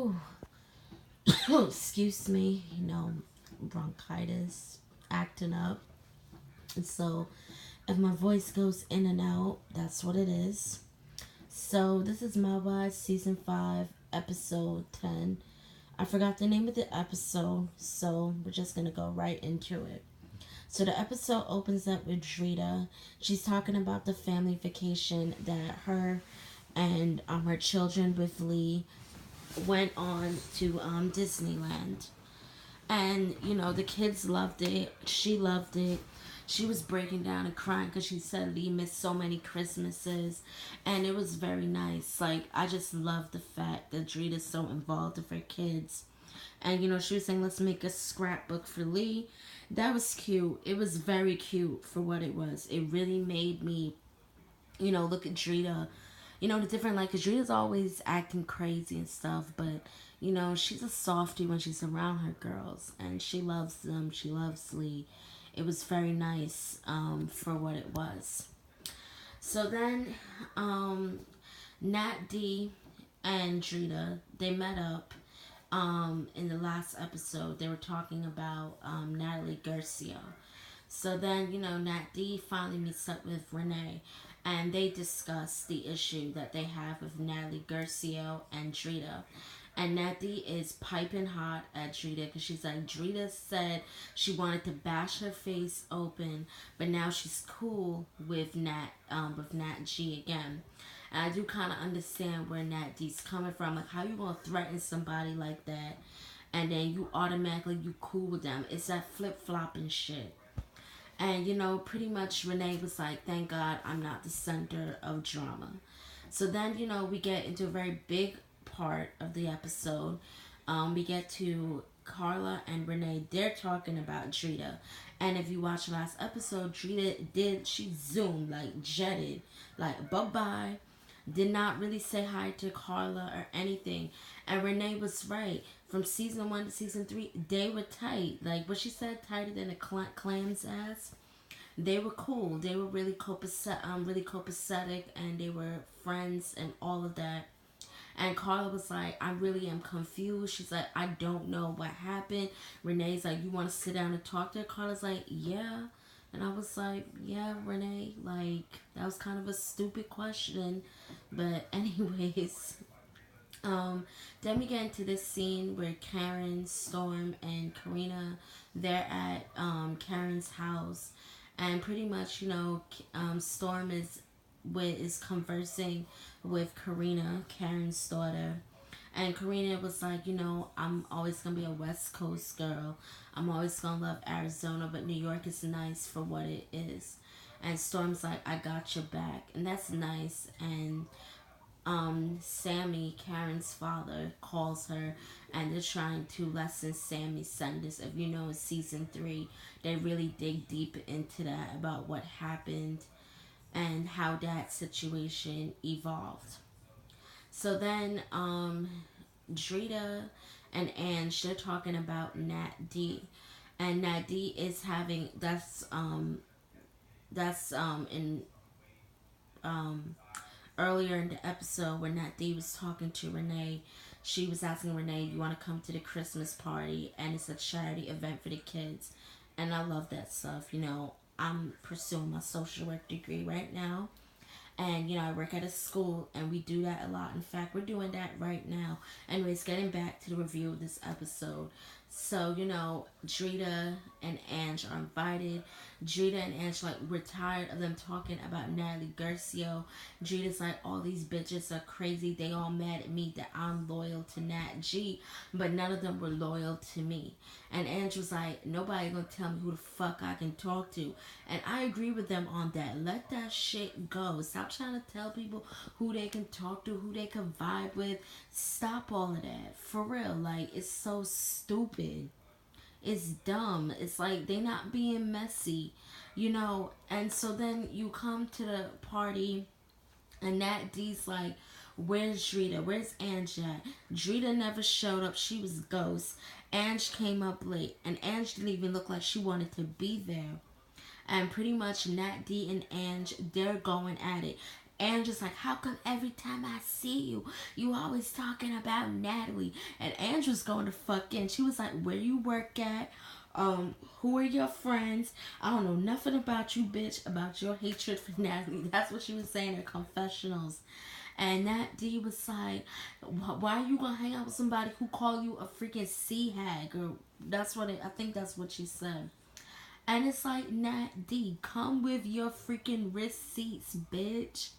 Oh, excuse me. Bronchitis acting up. And so, if my voice goes in and out, that's what it is. So, this is My Wise Season 5, Episode 10. I forgot the name of the episode, so we're just gonna go right into it. So, the episode opens up with Drita. She's talking about the family vacation that her and her children with Lee went on to Disneyland. And, the kids loved it. She loved it. She was breaking down and crying because she said Lee missed so many Christmases. And it was very nice. Like, I just love the fact that Drita's so involved with her kids. And, she was saying, let's make a scrapbook for Lee. That was cute. It was very cute for what it was. It really made me, look at Drita, the different, like, because Drita's always acting crazy and stuff, but, she's a softie when she's around her girls, and she loves them. She loves Lee. It was very nice for what it was. So then, Nat D and Drita, they met up in the last episode. They were talking about Natalie Garcia. So then, Nat D finally meets up with Renee, and they discuss the issue that they have with Natalie Garcia and Drita. And Nat D is piping hot at Drita because she's like, Drita said she wanted to bash her face open, but now she's cool with Nat G again. And I do kind of understand where Nat D's coming from. Like, how you gonna threaten somebody like that, and then you cool with them? It's that flip flopping shit. And pretty much Renee was like, thank God I'm not the center of drama. So then, we get into a very big part of the episode. We get to Carla and Renee. They're talking about Drita. And if you watch last episode, she zoomed, like jetted, like bye bye. Did not really say hi to Carla or anything. And Renee was right. From season 1 to season 3, they were tight. Like what she said, tighter than a clam's ass. They were cool. They were really copacetic, and they were friends and all of that. And Carla was like, I really am confused. She's like, I don't know what happened. Renee's like, you want to sit down and talk to her? Carla's like, yeah. And I was like, yeah, Renee, like, that was kind of a stupid question. But anyways, then we get into this scene where Karen, Storm, and Karina, they're at Karen's house. And pretty much, Storm is conversing with Karina, Karen's daughter. And Karina was like, I'm always going to be a West Coast girl. I'm always going to love Arizona, but New York is nice for what it is. And Storm's like, I got your back. And that's nice. And Sammy, Karen's father, calls her, and they're trying to lessen Sammy's sentence. If you know, in season 3, they really dig deep into that about what happened and how that situation evolved. So then, Drita and Ange, they're talking about Nat D, and Nat D is having in earlier in the episode when Nat D was talking to Renee. She was asking Renee, you want to come to the Christmas party, and it's a charity event for the kids. And I love that stuff. I'm pursuing my social work degree right now. And, I work at a school, and we do that a lot. In fact, we're doing that right now. Anyways, getting back to the review of this episode. So, Drita and Ange are invited. Drita and Ange, like, we're tired of them talking about Natalie Garcia. Drita's like, all these bitches are crazy. They all mad at me that I'm loyal to Nat G, but none of them were loyal to me. And Ange was like, nobody gonna tell me who the fuck I can talk to. And I agree with them on that. Let that shit go. Stop trying to tell people who they can talk to, who they can vibe with. Stop all of that. For real. Like, it's so stupid. It's dumb. It's like they not being messy, And so then you come to the party, and Nat D's like, where's Drita? Where's Ange at? Drita never showed up. She was ghost. Ange came up late, and Ange didn't even look like she wanted to be there. And pretty much Nat D and Ange, they're going at it. Andrew's like, how come every time I see you, you always talking about Natalie? And Andrew's going to fuck in. She was like, where you work at? Who are your friends? I don't know nothing about you, bitch, about your hatred for Natalie. That's what she was saying in her confessionals. And Nat D was like, why are you gonna hang out with somebody who call you a freaking sea hag? Or I think that's what she said. And it's like, Nat D, come with your freaking receipts, bitch.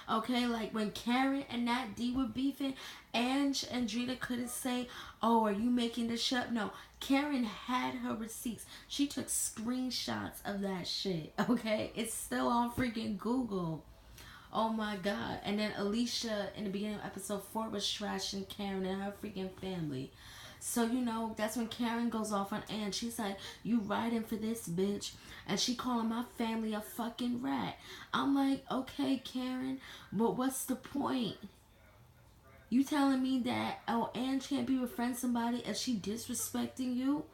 Okay, like when Karen and Nat D were beefing, Ange and Drita couldn't say, oh, are you making this shit up? No, Karen had her receipts. She took screenshots of that shit, okay? It's still on freaking Google. Oh my god. And then Alicia in the beginning of episode 4 was trashing Karen and her freaking family. So, that's when Karen goes off on Anne. She's like, you riding for this bitch. And she calling my family a fucking rat. I'm like, okay, Karen, but what's the point? You telling me that, oh, Anne can't be with friend somebody and she disrespecting you?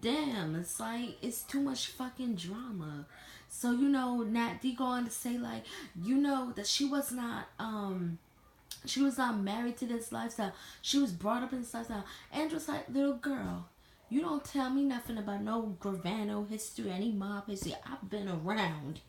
Damn, it's like, it's too much fucking drama. So, Nat D go on to say, like, that she was not married to this lifestyle. She was brought up in this lifestyle. Andrew's like, little girl, you don't tell me nothing about no Gravano history, any mob history. I've been around.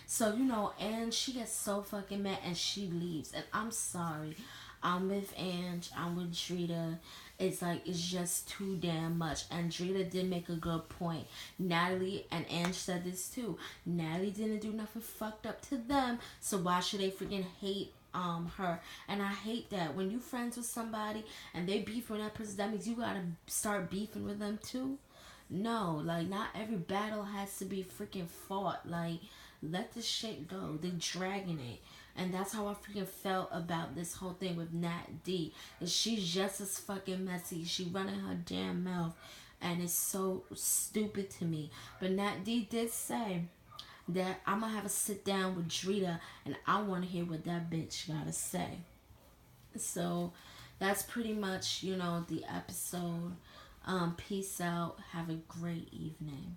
So, and she gets so fucking mad and she leaves. And I'm sorry. I'm with Ange. I'm with Drita. It's like, it's just too damn much. And Drita did make a good point. Natalie and Ange said this too. Natalie didn't do nothing fucked up to them. So why should they freaking hate her? And I hate that. When you friends with somebody and they beef with that person, that means you gotta start beefing with them too. No, like, not every battle has to be freaking fought. Like, let this shit go. They're dragging it. And that's how I freaking felt about this whole thing with Nat D. And she's just as fucking messy. She running her damn mouth. And it's so stupid to me. But Nat D did say that I'm going to have a sit down with Drita. And I want to hear what that bitch got to say. So that's pretty much, the episode. Peace out. Have a great evening.